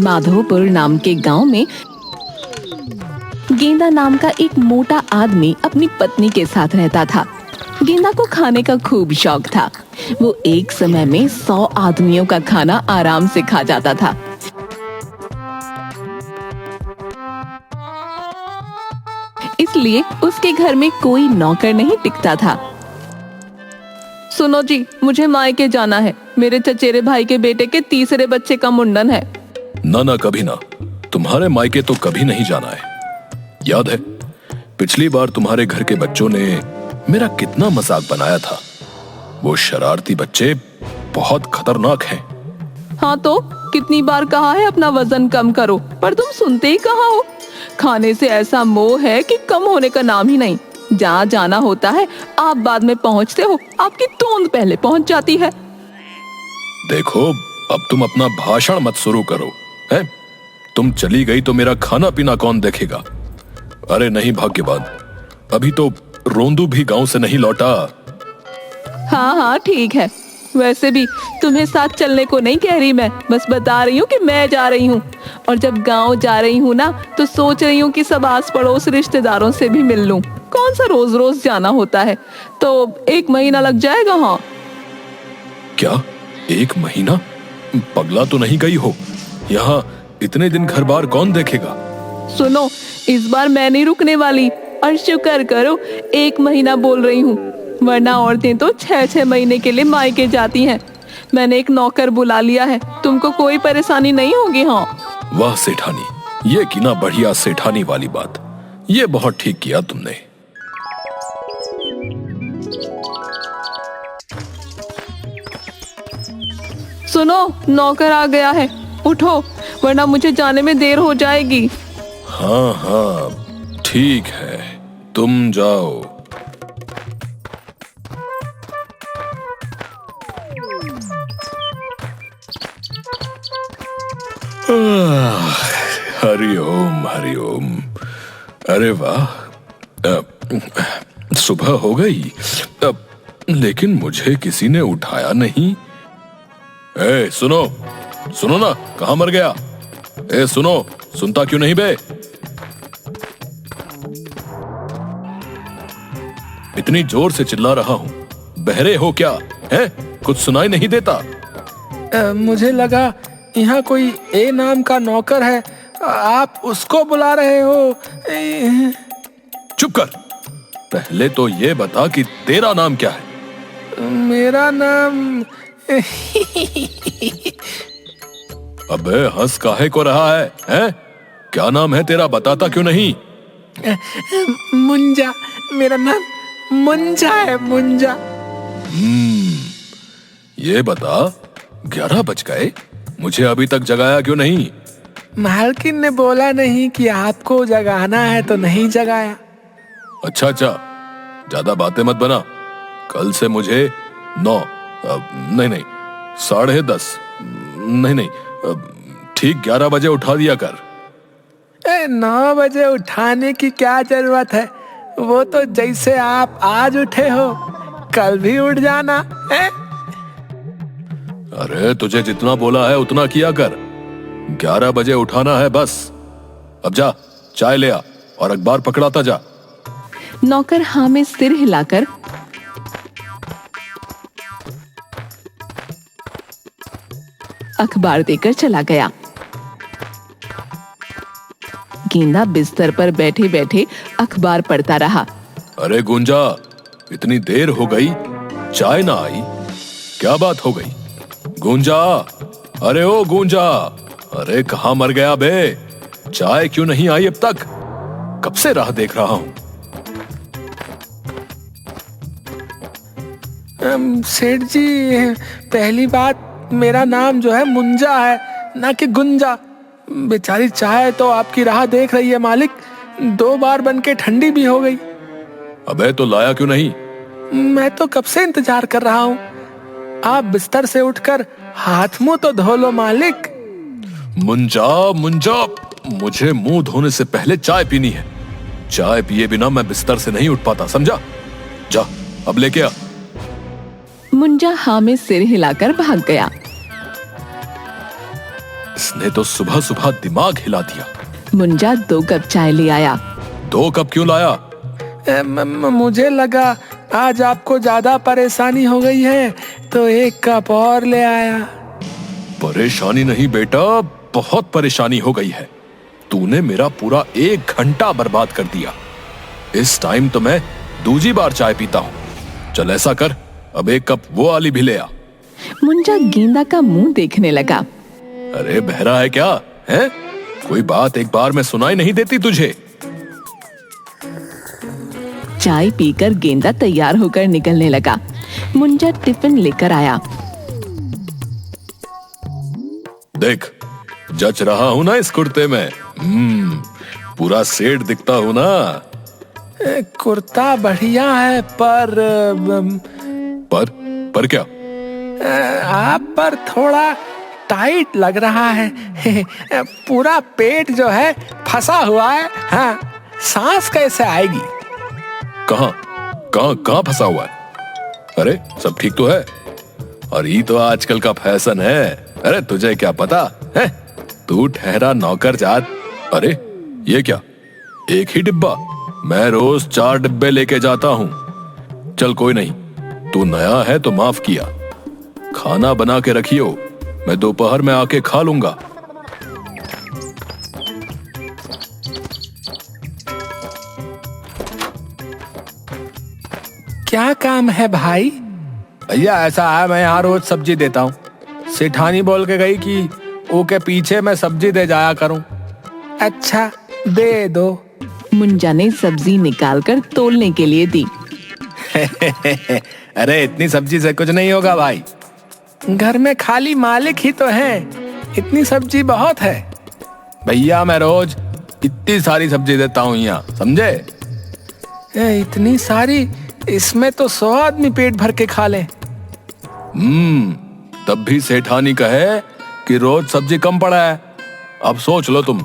माधोपुर नाम के गांव में गेंदा नाम का एक मोटा आदमी अपनी पत्नी के साथ रहता था। गेंदा को खाने का खूब शौक था। वो एक समय में 100 आदमियों का खाना आराम से खा जाता था। इसलिए उसके घर में कोई नौकर नहीं टिकता था। सुनो जी, मुझे मायके जाना है। मेरे चचेरे भाई के बेटे के तीसरे बच्चे का मुंडन है। ना कभी ना, तुम्हारे मायके तो कभी नहीं जाना है। याद है पिछली बार तुम्हारे घर के बच्चों ने मेरा कितना मजाक बनाया था। वो शरारती बच्चे बहुत खतरनाक हैं। हाँ तो कितनी बार कहा है अपना वजन कम करो, पर तुम सुनते ही कहाँ हो। खाने से ऐसा मोह है कि कम होने का नाम ही नहीं। जहाँ जाना होता है आप बाद में पहुँचते हो, आपकी तोंद पहले पहुँच जाती है। देखो, अब तुम अपना भाषण मत शुरू करो। है तुम चली गई तो मेरा खाना पीना कौन देखेगा? अरे नहीं भाग्यवान, अभी तो रोंदू भी गांव से नहीं लौटा। हाँ ठीक है। वैसे भी तुम्हें साथ चलने को नहीं कह रही मैं, बस बता रही हूँ कि मैं जा रही हूँ। और जब गांव जा रही हूँ ना, तो सोच रही हूँ कि सब आस पड़ोस रिश्तेदारों से भी मिल लूं। कौन सा रोज रोज जाना होता है, तो 1 महीना लग जाएगा। हाँ। क्या 1 महीना? पगला तो नहीं गई हो? यहाँ इतने दिन घर बार कौन देखेगा? सुनो, इस बार मैं नहीं रुकने वाली, और शुक्र करो 1 महीना बोल रही हूँ, वरना औरतें तो 6-6 महीने के लिए मायके जाती हैं। मैंने एक नौकर बुला लिया है, तुमको कोई परेशानी नहीं होगी। हाँ। वाह सेठानी, ये की ना बढ़िया सेठानी वाली बात। ये बहुत ठीक किया तुमने। सुनो, नौकर आ गया है, उठो वरना मुझे जाने में देर हो जाएगी। हाँ ठीक है, तुम जाओ। हरि ओम हरि ओम। अरे वाह, सुबह हो गई, लेकिन मुझे किसी ने उठाया नहीं। सुनो ना, कहाँ मर गया? सुनो, सुनता क्यों नहीं बे? इतनी जोर से चिल्ला रहा हूँ, बहरे हो क्या? है कुछ सुनाई नहीं देता? मुझे लगा यहाँ कोई ए नाम का नौकर है, आप उसको बुला रहे हो। चुप कर, पहले तो ये बता कि तेरा नाम क्या है? मेरा नाम अबे हंस काहे को रहा है? हैं? क्या नाम है तेरा, बताता क्यों नहीं? मुंजा। मेरा नाम मुंजा है, मुंजा। ये बता, 11 बज गए, मुझे अभी तक जगाया क्यों नहीं? मालकिन ने बोला नहीं कि आपको जगाना है तो नहीं जगाया। अच्छा, ज्यादा बातें मत बना। कल से मुझे 9 नहीं 10:30 नहीं ठीक 11 बजे उठा दिया कर। 9 बजे उठाने की क्या जरूरत है? वो तो जैसे आप आज उठे हो, कल भी उठ जाना है। अरे तुझे जितना बोला है उतना किया कर। 11 बजे उठाना है बस। अब जा, चाय ले आ और अखबार पकड़ाता जा। नौकर हाँ में सिर हिलाकर अखबार देकर चला गया। गेंदा बिस्तर पर बैठे बैठे अखबार पढ़ता रहा। अरे गुंजा, इतनी देर हो गई, चाय ना आई, क्या बात हो गई? गुंजा, अरे ओ गुंजा, अरे कहाँ मर गया बे? चाय क्यों नहीं आई अब तक? कब से राह देख रहा हूँ। सेठ जी, पहली बात, मेरा नाम जो है मुंजा है, ना कि गुंजा। बेचारी चाय तो आपकी राह देख रही है मालिक, 2 बार बन के ठंडी भी हो गई। अबे तो लाया क्यों नहीं? मैं तो कब से इंतजार कर रहा हूँ। आप बिस्तर से उठकर हाथ मुंह तो धो लो मालिक। मुंजा, मुझे मुंह धोने से पहले चाय पीनी है। चाय पिए बिना मैं बिस्तर से नहीं उठ पाता, समझा? जा, अब लेके आ। मुंजा हाँ में सिर हिलाकर भाग गया। इसने तो सुबह सुबह दिमाग हिला दिया। मुंजा 2 कप चाय ले आया। 2 कप क्यों लाया? मुझे लगा आज आपको ज्यादा परेशानी हो गई है तो 1 कप और ले आया। परेशानी नहीं बेटा, बहुत परेशानी हो गई है। तूने मेरा पूरा 1 घंटा बर्बाद कर दिया। इस टाइम तो मैं दूसरी बार चाय पीता हूँ। चल ऐसा कर, अब 1 कप वो वाली भी ले आ। मुंजा गेंदा का मुंह देखने लगा। अरे बहरा है क्या? है कोई बात एक बार में सुनाई नहीं देती तुझे? चाय पीकर गेंदा तैयार होकर निकलने लगा। मुंजा टिफिन लेकर आया। देख, जच रहा हूं ना इस कुर्ते में? पूरा सेठ दिखता हूं ना? कुर्ता बढ़िया है पर क्या? आप पर थोड़ा टाइट लग रहा है। पूरा पेट जो है फंसा हुआ है। हाँ, सांस कैसे आएगी? कहाँ फंसा हुआ है? अरे सब ठीक तो है। और ये तो आजकल का फैशन है। अरे तुझे क्या पता है? तू ठहरा नौकर जात। अरे ये क्या, 1 ही डिब्बा? मैं रोज 4 डिब्बे लेके जाता हूँ। चल कोई नहीं, तू नया है तो माफ किया। खाना बना के रखियो, मैं दोपहर में आके खा लूंगा। क्या काम है भाई? भैया ऐसा है, मैं यहाँ रोज सब्जी देता हूँ। सेठानी बोल के गई कि वो के पीछे मैं सब्जी दे जाया करूँ। अच्छा दे दो। मुंजा ने सब्जी निकालकर तोलने के लिए दी। अरे इतनी सब्जी से कुछ नहीं होगा भाई। घर में खाली मालिक ही तो हैं, इतनी सब्जी बहुत है। भैया मैं रोज इतनी सारी सब्जी देता हूँ यहाँ, समझे? इतनी सारी? इसमें तो 100 आदमी पेट भर के खा लें। तब भी सेठानी कहे कि रोज सब्जी कम पड़ा है। अब सोच लो तुम।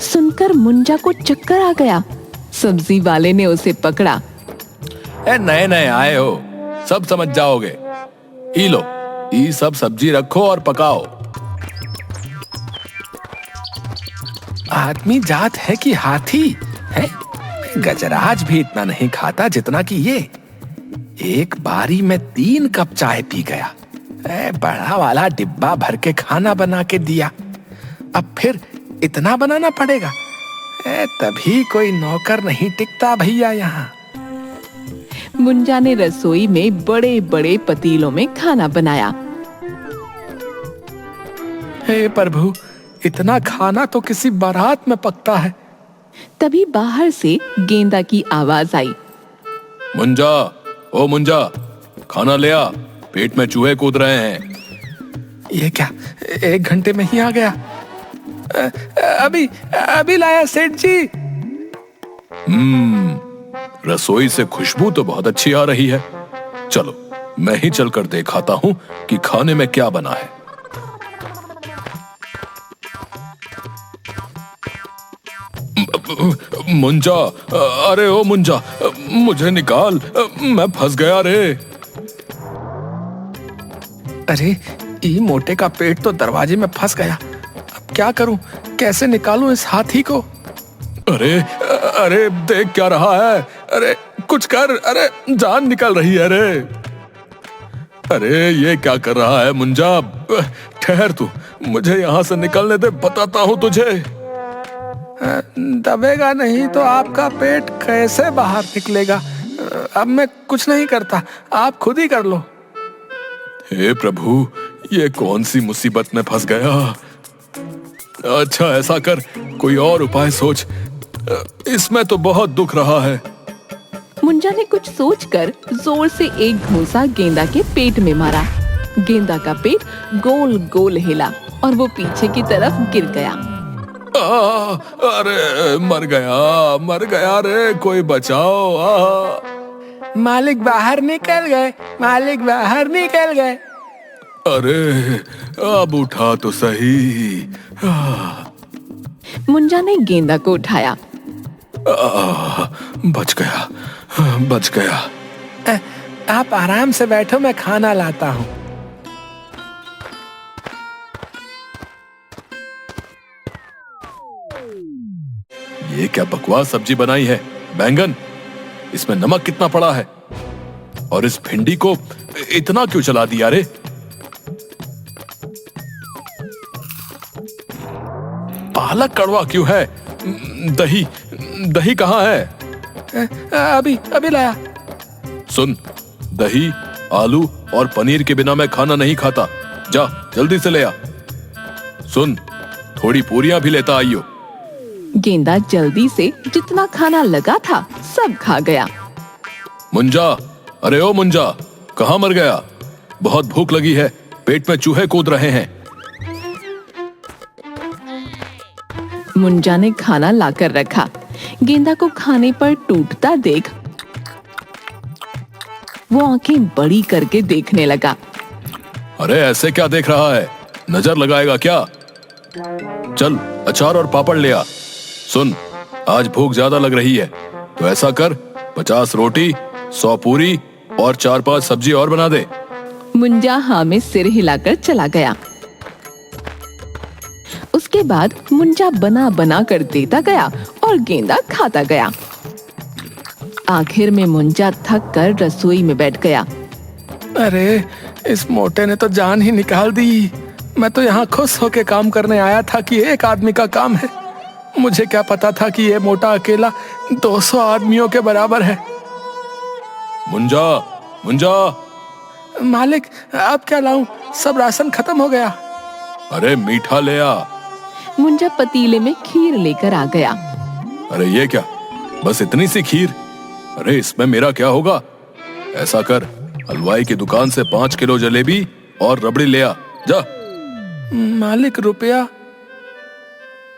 सुनकर मुंजा को चक्कर आ गया। सब्जी वाले ने उसे पकड़ा। नए नए आए हो, सब समझ जाओगे। ई लो, ये सब सब्जी रखो और पकाओ। आदमी जात है कि हाथी है? गजराज भी इतना नहीं खाता जितना कि ये। एक बारी में 3 कप चाय पी गया। बड़ा वाला डिब्बा भर के खाना बना के दिया। अब फिर इतना बनाना पड़ेगा। तभी कोई नौकर नहीं टिकता भैया यहाँ। मुंजा ने रसोई में बड़े बड़े पतीलों में खाना बनाया। हे प्रभु, इतना खाना तो किसी बारात में पकता है। तभी बाहर से गेंदा की आवाज आई। मुंजा, ओ मुंजा, खाना ले आ, पेट में चूहे कूद रहे हैं। ये क्या, 1 घंटे में ही आ गया? अभी लाया सेठ जी। रसोई से खुशबू तो बहुत अच्छी आ रही है। चलो मैं ही चलकर दिखाता हूँ कि खाने में क्या बना है। मुंजा, अरे ओ मुंजा, मुझे निकाल, मैं फंस गया रे। अरे ये मोटे का पेट तो दरवाजे में फंस गया। अब क्या करूं, कैसे निकालूं इस हाथी को? अरे अरे देख क्या रहा है? अरे कुछ कर, अरे जान निकल रही है रे। अरे ये क्या कर रहा है मुंजा? ठहर तू, मुझे यहाँ से निकलने दे, बताता हूँ तुझे। दबेगा नहीं तो आपका पेट कैसे बाहर निकलेगा? अब मैं कुछ नहीं करता, आप खुद ही कर लो। हे प्रभु, ये कौन सी मुसीबत में फंस गया? अच्छा ऐसा कर, कोई और उपाय सोच, इसमें तो बहुत दुख रहा है। मुंजा ने कुछ सोचकर जोर से एक घूंसा गेंदा के पेट में मारा। गेंदा का पेट गोल गोल हिला और वो पीछे की तरफ गिर गया। अरे मर गया रे, कोई बचाओ। मालिक बाहर निकल गए, मालिक बाहर निकल गए। अरे अब उठा तो सही। मुंजा ने गेंदा को उठाया। बच गया। आप आराम से बैठो, मैं खाना लाता हूँ। ये क्या बकवास सब्जी बनाई है? बैंगन, इसमें नमक कितना पड़ा है? और इस भिंडी को इतना क्यों चला दिया रे? पालक कड़वा क्यों है? दही दही कहाँ है? अभी अभी लाया। सुन, दही, आलू और पनीर के बिना मैं खाना नहीं खाता। जा जल्दी से ले आ। सुन, थोड़ी पूरियां भी लेता आइयो। गेंदा जल्दी से जितना खाना लगा था सब खा गया। मुंजा, अरे ओ मुंजा, कहाँ मर गया? बहुत भूख लगी है, पेट में चूहे कूद रहे हैं। मुंजा ने खाना लाकर रखा। गेंदा को खाने पर टूटता देख वो आंखें बड़ी करके देखने लगा। अरे ऐसे क्या देख रहा है? नजर लगाएगा क्या? चल अचार और पापड़ ले आ। सुन, आज भूख ज्यादा लग रही है तो ऐसा कर, 50 रोटी, 100 पूरी और 4-5 सब्जी और बना दे। मुंजा हाँ में सिर हिलाकर चला गया। उसके बाद मुंजा बना बना कर देता गया और गेंदा खाता गया। आखिर में मुंजा थक कर रसोई में बैठ गया। अरे इस मोटे ने तो जान ही निकाल दी। मैं तो यहाँ खुश होके काम करने आया था कि एक आदमी का काम है। मुझे क्या पता था कि ये मोटा अकेला 200 आदमियों के बराबर है। मुंजा, मुंजा। मालिक, अब क्या लाऊं? सब राशन खत्म हो गया। अरे मीठा ले आ। मुंजा पतीले में खीर लेकर आ गया। अरे ये क्या, बस इतनी सी खीर? अरे इसमें मेरा क्या होगा? ऐसा कर, हलवाई की दुकान से 5 किलो जलेबी और रबड़ी ले आ। जा। मालिक, रुपया?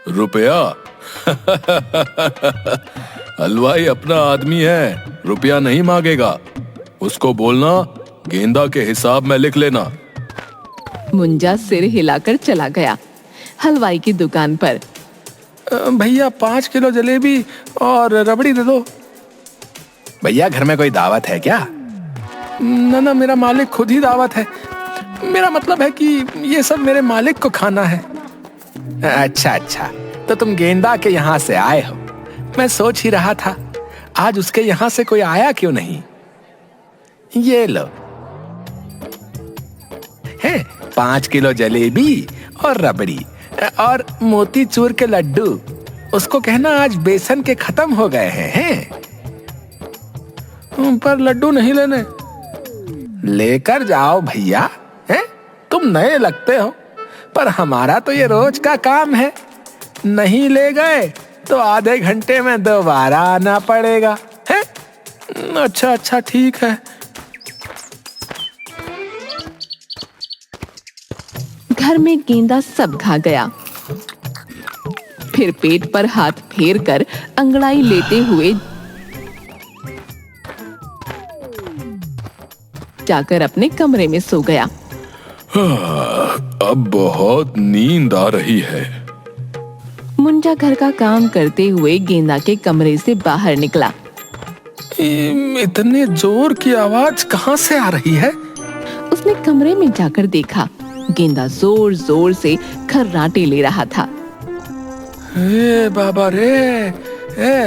रुपया? हलवाई अपना आदमी है, रुपया नहीं मांगेगा। उसको बोलना गेंदा के हिसाब में लिख लेना। मुंजा सिर हिलाकर चला गया हलवाई की दुकान पर। भैया 5 किलो जलेबी और रबड़ी दे दो। भैया घर में कोई दावत है क्या? ना, मेरा मालिक खुद ही दावत है। मेरा मतलब है कि ये सब मेरे मालिक को खाना है। अच्छा, तो तुम गेंदा के यहाँ से आए हो। मैं सोच ही रहा था आज उसके यहाँ से कोई आया क्यों नहीं। ये लो है 5 किलो जलेबी और रबड़ी और मोतीचूर के लड्डू। उसको कहना आज बेसन के खत्म हो गए हैं। पर लड्डू नहीं लेने। लेकर जाओ भैया। हैं? तुम नए लगते हो, पर हमारा तो ये रोज का काम है। नहीं ले गए तो आधे घंटे में दोबारा आना पड़ेगा। हैं? अच्छा, ठीक है। घर में गेंदा सब खा गया। फिर पेट पर हाथ फेर कर अंगड़ाई लेते हुए जाकर अपने कमरे में सो गया। अब बहुत नींद आ रही है। मुंजा घर का काम करते हुए गेंदा के कमरे से बाहर निकला। इतने जोर की आवाज कहाँ से आ रही है? उसने कमरे में जाकर देखा, गेंदा जोर जोर से खर्राटे ले रहा था। ए बाबा रे,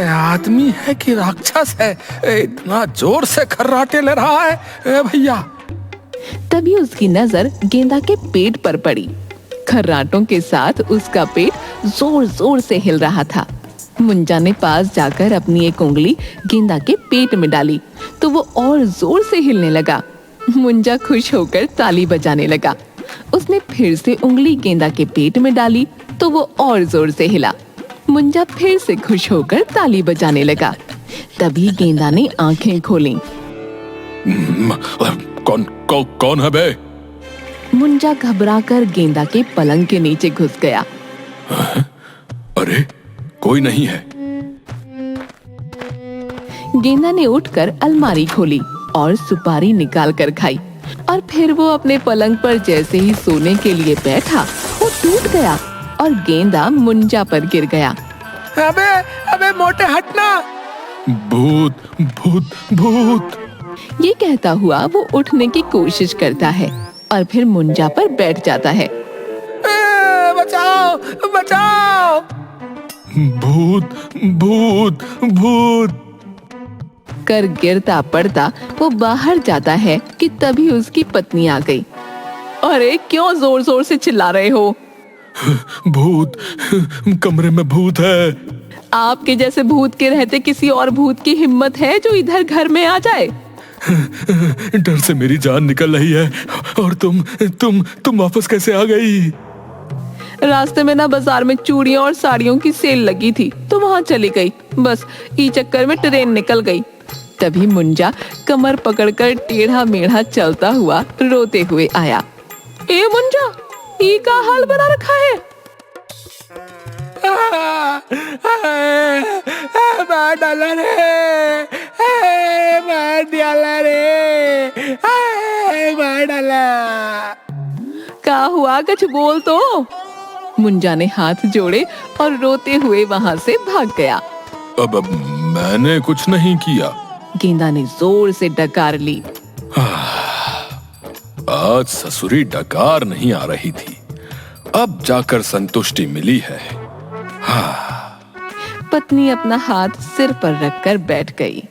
आदमी है कि राक्षस है? इतना जोर से खर्राटे ले रहा है। भैया। तभी उसकी नजर गेंदा के पेट पर पड़ी। खर्राटों के साथ उसका पेट जोर जोर से हिल रहा था। मुंजा ने पास जाकर अपनी एक उंगली गेंदा के पेट में डाली तो वो और जोर से हिलने लगा। मुंजा खुश होकर ताली बजाने लगा। उसने फिर से उंगली गेंदा के पेट में डाली तो वो और जोर से हिला। मुंजा फिर से खुश होकर ताली बजाने लगा। तभी गेंदा ने आंखें खोली। कौन है बे? मुंजा घबराकर गेंदा के पलंग के नीचे घुस गया। अरे कोई नहीं है। गेंदा ने उठकर अलमारी खोली और सुपारी निकाल कर खाई और फिर वो अपने पलंग पर जैसे ही सोने के लिए बैठा वो टूट गया और गेंदा मुंजा पर गिर गया। अबे मोटे हटना। भूत भूत भूत। ये कहता हुआ वो उठने की कोशिश करता है और फिर मुंजा पर बैठ जाता है। बचाओ बचाओ। भूत भूत भूत कर गिरता पड़ता वो बाहर जाता है कि तभी उसकी पत्नी आ गई। अरे क्यों जोर जोर से चिल्ला रहे हो? भूत, कमरे में भूत है। आपके जैसे भूत के रहते किसी और भूत की हिम्मत है जो इधर घर में आ जाए? डर से मेरी जान निकल रही है। और तुम वापस कैसे आ गई? रास्ते में ना बाजार में चूड़ियों और साड़ियों की सेल लगी थी तो वहां चली गई। बस ई चक्कर में ट्रेन निकल गई। तभी मुंजा कमर पकड़कर टेढ़ा मेढ़ा चलता हुआ रोते हुए आया। ए मुंजा, ई का हाल बना रखा है? मार डाला रे, मार डाला रे, मार डाला। क्या हुआ, कुछ बोल तो। मुंजा ने हाथ जोड़े और रोते हुए वहां से भाग गया। अब मैंने कुछ नहीं किया। गेंदा ने जोर से डकार ली। आज ससुरी डकार नहीं आ रही थी, अब जाकर संतुष्टि मिली है। पत्नी अपना हाथ सिर पर रखकर बैठ गई।